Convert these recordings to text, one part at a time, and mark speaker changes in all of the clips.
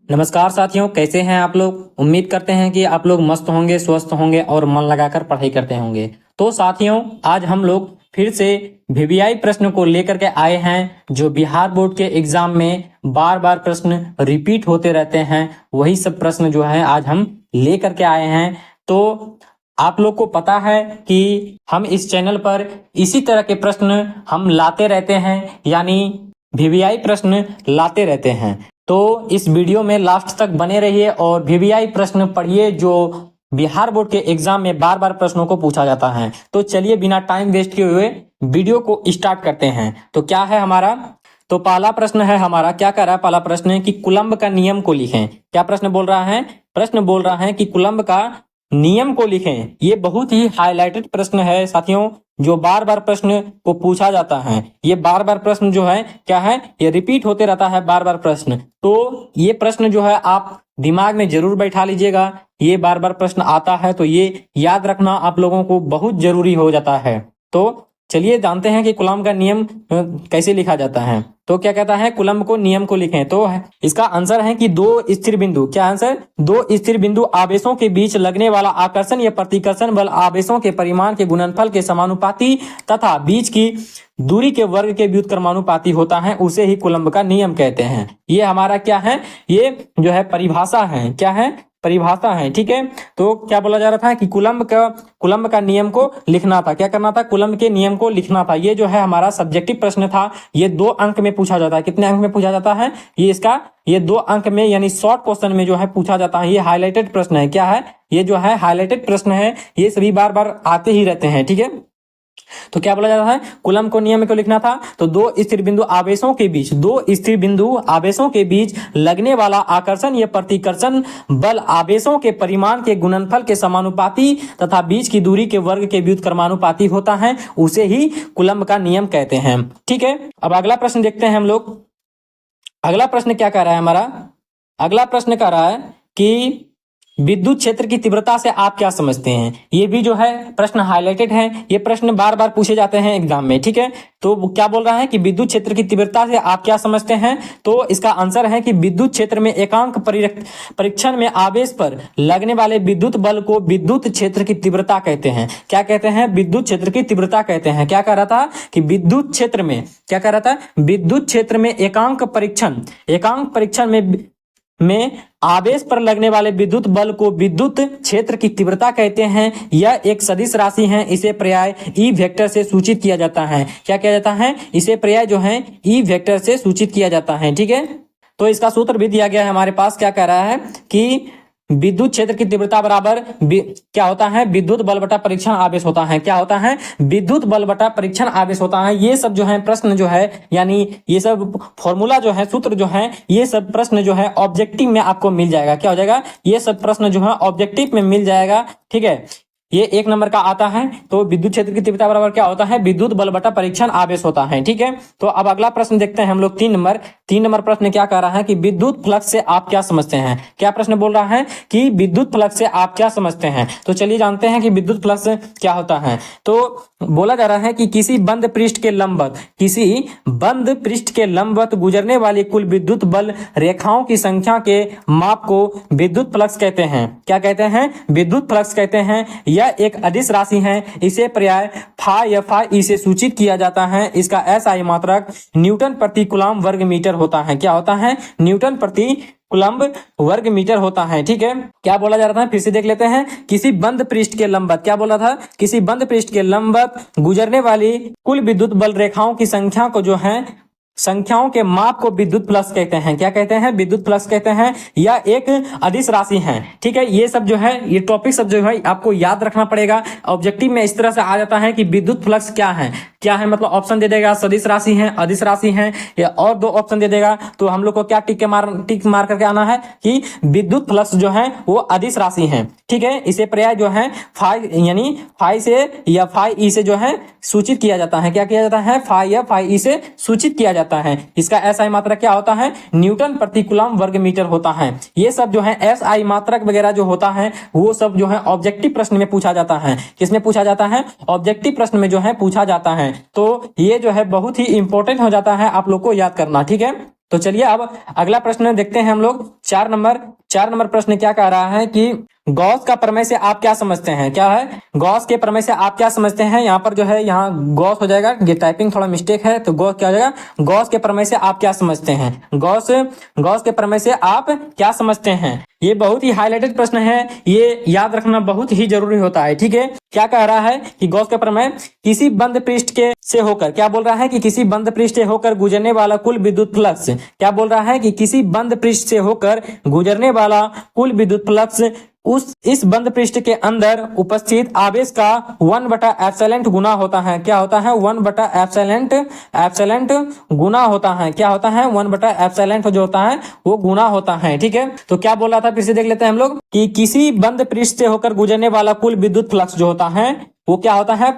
Speaker 1: नमस्कार साथियों, कैसे हैं आप लोग। उम्मीद करते हैं कि आप लोग मस्त होंगे, स्वस्थ होंगे और मन लगाकर पढ़ाई करते होंगे। तो साथियों, आज हम लोग फिर से वीवीआई प्रश्न को लेकर के आए हैं, जो बिहार बोर्ड के एग्जाम में बार बार प्रश्न रिपीट होते रहते हैं। वही सब प्रश्न जो है आज हम लेकर के आए हैं। तो आप लोग को पता है कि हम इस चैनल पर इसी तरह के प्रश्न हम लाते रहते हैं, यानी वीवीआई प्रश्न लाते रहते हैं। तो इस वीडियो में लास्ट तक बने रहिए और वीवीआई प्रश्न पढ़िए, जो बिहार बोर्ड के एग्जाम में बार बार प्रश्नों को पूछा जाता है। तो चलिए बिना टाइम वेस्ट किए हुए वीडियो को स्टार्ट करते हैं। तो क्या है हमारा, तो पहला प्रश्न है हमारा, क्या कह रहा है पहला प्रश्न है कि कूलम्ब का नियम को लिखें। क्या प्रश्न बोल रहा है, प्रश्न बोल रहा है कि कूलम्ब का नियम को लिखें। ये बहुत ही हाईलाइटेड प्रश्न है साथियों, जो बार बार प्रश्न को पूछा जाता है। ये बार बार प्रश्न जो है क्या है, ये रिपीट होते रहता है बार बार प्रश्न। तो ये प्रश्न जो है आप दिमाग में जरूर बैठा लीजिएगा। ये बार बार प्रश्न आता है तो ये याद रखना आप लोगों को बहुत जरूरी हो जाता है। तो चलिए जानते हैं कि कूलम्ब का नियम कैसे लिखा जाता है। तो क्या कहता है, कूलम्ब को नियम को लिखें। तो इसका आंसर है कि दो स्थिर बिंदु, क्या आंसर, दो स्थिर बिंदु आवेशों के बीच लगने वाला आकर्षण या प्रतिकर्षण बल आवेशों के परिमाण के गुणनफल के समानुपाती तथा बीच की दूरी के वर्ग के व्युत्क्रमानुपाती होता है, उसे ही कूलम्ब का नियम कहते हैं। ये हमारा क्या है, ये जो है परिभाषा है, क्या है, परिभाषा है। ठीक है, तो क्या बोला जा रहा था कि कूलम्ब का नियम को लिखना था। क्या करना था, कूलम्ब के नियम को लिखना था। ये जो है हमारा सब्जेक्टिव प्रश्न था। ये 2 अंक में पूछा जाता है। कितने अंक में पूछा जाता है, ये 2 अंक में, यानी शॉर्ट क्वेश्चन में जो है पूछा जाता है। ये हाईलाइटेड प्रश्न है। क्या है, ये जो है हाईलाइटेड प्रश्न है। ये सभी बार बार आते ही रहते हैं। ठीक है, तो क्या बोला जाता है, कूलम्ब को नियम को लिखना था। तो दो स्थिर बिंदु आवेशों के बीच लगने वाला आकर्षण या प्रतिकर्षण बल आवेशों के परिमाण के गुणनफल के समानुपाती तथा बीच की दूरी के वर्ग के व्युत्क्रमानुपाती होता है, उसे ही कूलम्ब का नियम कहते हैं। ठीक है, अब अगला प्रश्न देखते हैं हम लोग। अगला प्रश्न क्या कह रहा है हमारा, अगला प्रश्न कह रहा है कि विद्युत क्षेत्र की तीव्रता से आप क्या समझते हैं। ये भी जो है प्रश्न हाईलाइटेड है। ये प्रश्न बार बार पूछे जाते हैं एग्जाम में। ठीक है, तो क्या बोल रहा है कि विद्युत क्षेत्र की तीव्रता से आप क्या समझते हैं। तो इसका आंसर है कि विद्युत क्षेत्र में एकांक परीक्षण में आवेश पर लगने वाले विद्युत बल को विद्युत क्षेत्र की तीव्रता कहते हैं। क्या कहते हैं, विद्युत क्षेत्र की तीव्रता कहते हैं। क्या कह रहा था कि विद्युत क्षेत्र में, क्या कह रहा था, विद्युत क्षेत्र में एकांक परीक्षण में आवेश पर लगने वाले विद्युत बल को विद्युत क्षेत्र की तीव्रता कहते हैं। यह एक सदिश राशि है। इसे पर्याय ई वेक्टर से सूचित किया जाता है। क्या किया जाता है, इसे पर्याय जो है ई वेक्टर से सूचित किया जाता है। ठीक है, तो इसका सूत्र भी दिया गया है हमारे पास। क्या कह रहा है कि विद्युत क्षेत्र की तीव्रता बराबर क्या होता है, विद्युत बल बटा परीक्षण आवेश होता है। क्या होता है, विद्युत बल बटा परीक्षण आवेश होता है। ये सब जो है प्रश्न जो है, यानी ये सब फॉर्मूला जो है, सूत्र जो है, ये सब प्रश्न जो है ऑब्जेक्टिव में आपको मिल जाएगा। क्या हो जाएगा, ये सब प्रश्न जो है ऑब्जेक्टिव में मिल जाएगा। ठीक है, ये 1 नंबर का आता है। तो विद्युत क्षेत्र की तीव्रता बराबर क्या होता है, विद्युत बल बटा परीक्षण आवेश होता है। ठीक है, तो अब अगला प्रश्न देखते हैं हम लोग। 3 नंबर प्रश्न क्या कह रहा है कि विद्युत फ्लक्स से आप क्या समझते हैं। क्या प्रश्न बोल रहा है कि विद्युत फ्लक्स से आप क्या समझते हैं। तो चलिए जानते हैं कि विद्युत फ्लक्स क्या होता है। तो बोला जा रहा है कि किसी बंद पृष्ठ के लंबवत गुजरने वाली कुल विद्युत बल रेखाओं की संख्या के माप को विद्युत फ्लक्स कहते हैं। क्या कहते हैं, विद्युत फ्लक्स कहते हैं। यह एक अदिश राशि है। इसे पर्याय फाई या फाई ई से सूचित किया जाता है। इसका एसआई मात्रक न्यूटन प्रति कूलम्ब वर्ग मीटर होता है। क्या होता है, न्यूटन प्रति कूलम्ब वर्ग मीटर होता है। ठीक है, क्या बोला जा रहा था, फिर से देख लेते हैं। किसी बंद पृष्ठ के लंबवत, क्या बोला था, किसी बंद पृष्ठ के लंबवत गुजरने वाली कुल विद्युत बल रेखाओं की संख्या को जो है, संख्याओं के माप को विद्युत फ्लक्स कहते हैं। क्या कहते हैं, विद्युत फ्लक्स कहते हैं। यह एक अदिश राशि है। ठीक है, ये सब जो है, ये टॉपिक सब जो है आपको याद रखना पड़ेगा। ऑब्जेक्टिव में इस तरह से आ जाता है कि विद्युत फ्लक्स क्या है, मतलब ऑप्शन दे देगा, सदिश राशि है, अदिश राशि है, या और 2 ऑप्शन दे देगा। तो हम लोग को क्या टिक मार करके आना है कि विद्युत फ्लक्स जो है वो अदिश राशि है। ठीक है, इसे पर्याय जो है फाई, यानी फाई से या फाई ई से जो है सूचित किया जाता है। क्या किया जाता है, फाई या फाई ई से सूचित किया जाता है। इसका एसआई मात्रक क्या होता है, न्यूटन प्रति कूलम्ब वर्ग मीटर होता है। ये सब जो है एसआई मात्रक वगैरह जो होता है, वो सब जो है ऑब्जेक्टिव प्रश्न में पूछा जाता है। किसमें पूछा जाता है, ऑब्जेक्टिव प्रश्न में जो है पूछा जाता है। तो ये जो है बहुत ही इंपॉर्टेंट हो जाता है आप लोग को याद करना। ठीक है, तो चलिए अब अगला प्रश्न देखते हैं हम लोग। 4 नंबर प्रश्न क्या कह रहा है कि गॉस का प्रमेय से आप क्या समझते हैं। क्या है, गॉस के प्रमेय से आप क्या समझते हैं। यहाँ पर जो है यहाँ गॉस हो जाएगा, ये टाइपिंग थोड़ा मिस्टेक है, तो गॉस क्या हो जाएगा, गॉस के प्रमेय से आप क्या समझते हैं। गॉस के प्रमेय से आप क्या समझते हैं। ये बहुत ही हाईलाइटेड प्रश्न है, ये याद रखना बहुत ही जरूरी होता है। ठीक है, क्या कह रहा है कि गॉस का प्रमेय किसी बंद पृष्ठ के से होकर, क्या बोल रहा है कि किसी बंद पृष्ठ से होकर गुजरने वाला कुल विद्युत फ्लक्स, क्या बोल रहा है कि किसी बंद पृष्ठ से होकर गुजरने वाला कुल विद्युत फ्लक्स इस बंद पृष्ठ के अंदर उपस्थित आवेश का 1/एप्सिलॉन गुना होता है। क्या होता है, 1/एप्सिलॉन गुना होता है। क्या होता है, 1/एप्सिलॉन जो होता है वो गुना होता है। ठीक है, तो क्या बोल रहा था, फिर से देख लेते हैं हम लोग कि किसी बंद पृष्ठ से होकर गुजरने वाला कुल विद्युत फ्लक्स जो होता है वो क्या होता है,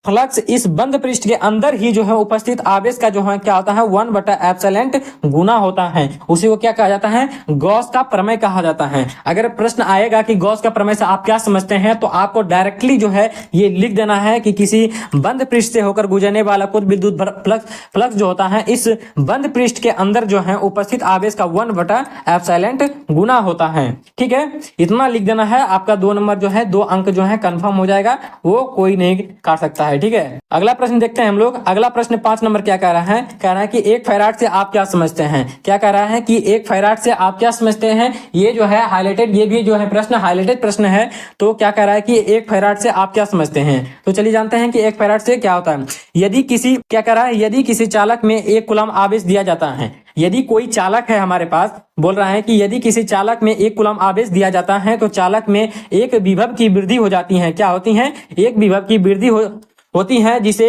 Speaker 1: फ्लक्स इस बंद पृष्ठ के अंदर ही जो है उपस्थित आवेश का जो है क्या होता है, 1/एप्सिलॉन गुना होता है। उसी को क्या कहा जाता है, गॉस का प्रमेय कहा जाता है। अगर प्रश्न आएगा कि गॉस का प्रमेय से आप क्या समझते हैं, तो आपको डायरेक्टली जो है ये लिख देना है कि किसी बंद पृष्ठ से होकर गुजरने वाला कुछ विद्युत फ्लक्स जो होता है इस बंद पृष्ठ के अंदर जो है उपस्थित आवेश का 1/एप्सिलॉन गुना होता है। ठीक है, इतना लिख देना है, आपका 2 नंबर जो है 2 अंक जो है कंफर्म हो जाएगा, वो कोई नहीं काट सकता है। ठीक है, अगला प्रश्न देखते हैं हम लोग। अगला प्रश्न 5 नंबर क्या कह रहा है, कह रहा है कि 1 फैराड से आप क्या समझते हैं। क्या कह रहा है कि 1 फैराड से आप क्या समझते हैं। ये जो है हाईलाइटेड, ये भी जो है प्रश्न हाईलाइटेड प्रश्न है। तो क्या कह रहा है कि 1 फैराड से आप क्या समझते हैं। तो चलिए जानते हैं कि 1 फैराड से क्या होता है। यदि किसी, क्या कह रहा है, यदि किसी चालक में 1 कूलम आवेश दिया जाता है, यदि कोई चालक है हमारे पास, बोल रहा है कि यदि किसी चालक में 1 कूलम आवेश दिया जाता है तो चालक में एक विभव की वृद्धि हो जाती है। क्या होती है, एक विभव की वृद्धि होती है, जिसे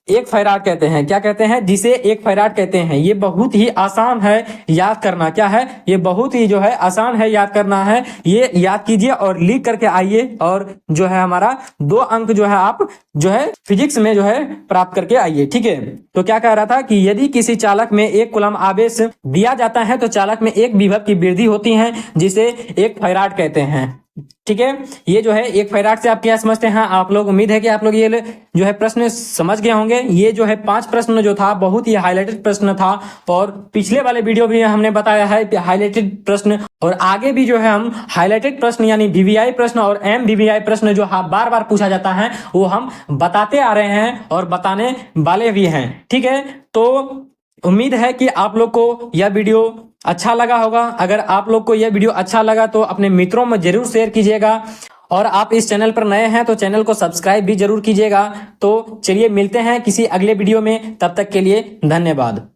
Speaker 1: 1 फैराड कहते हैं। क्या कहते हैं, जिसे 1 फैराड कहते हैं। ये बहुत ही आसान है याद करना। क्या है, ये बहुत ही जो है आसान है याद करना है। ये याद कीजिए और लिख करके आइए, और जो है हमारा 2 अंक जो है आप जो है फिजिक्स में जो है प्राप्त करके आइए। ठीक है, तो क्या कह रहा था कि यदि किसी चालक में 1 कूलम आवेश दिया जाता है तो चालक में एक विभव की वृद्धि होती है, जिसे 1 फैराड कहते हैं। ठीक है, ये जो है 1 फैराड से आप क्या समझते हैं आप लोग। उम्मीद है कि आप लोग ये जो है प्रश्न समझ गए होंगे। ये जो है 5 प्रश्न जो था बहुत ही हाईलाइटेड प्रश्न था, और पिछले वाले वीडियो भी हमने बताया है हाईलाइटेड प्रश्न, और आगे भी जो है हम हाईलाइटेड प्रश्न यानी वीवीआई प्रश्न और एमवीवीआई प्रश्न जो बार बार पूछा जाता है वो हम बताते आ रहे हैं और बताने वाले भी हैं। ठीक है, तो उम्मीद है कि आप लोग को यह वीडियो अच्छा लगा होगा। अगर आप लोग को यह वीडियो अच्छा लगा तो अपने मित्रों में जरूर शेयर कीजिएगा, और आप इस चैनल पर नए हैं तो चैनल को सब्सक्राइब भी जरूर कीजिएगा। तो चलिए मिलते हैं किसी अगले वीडियो में, तब तक के लिए धन्यवाद।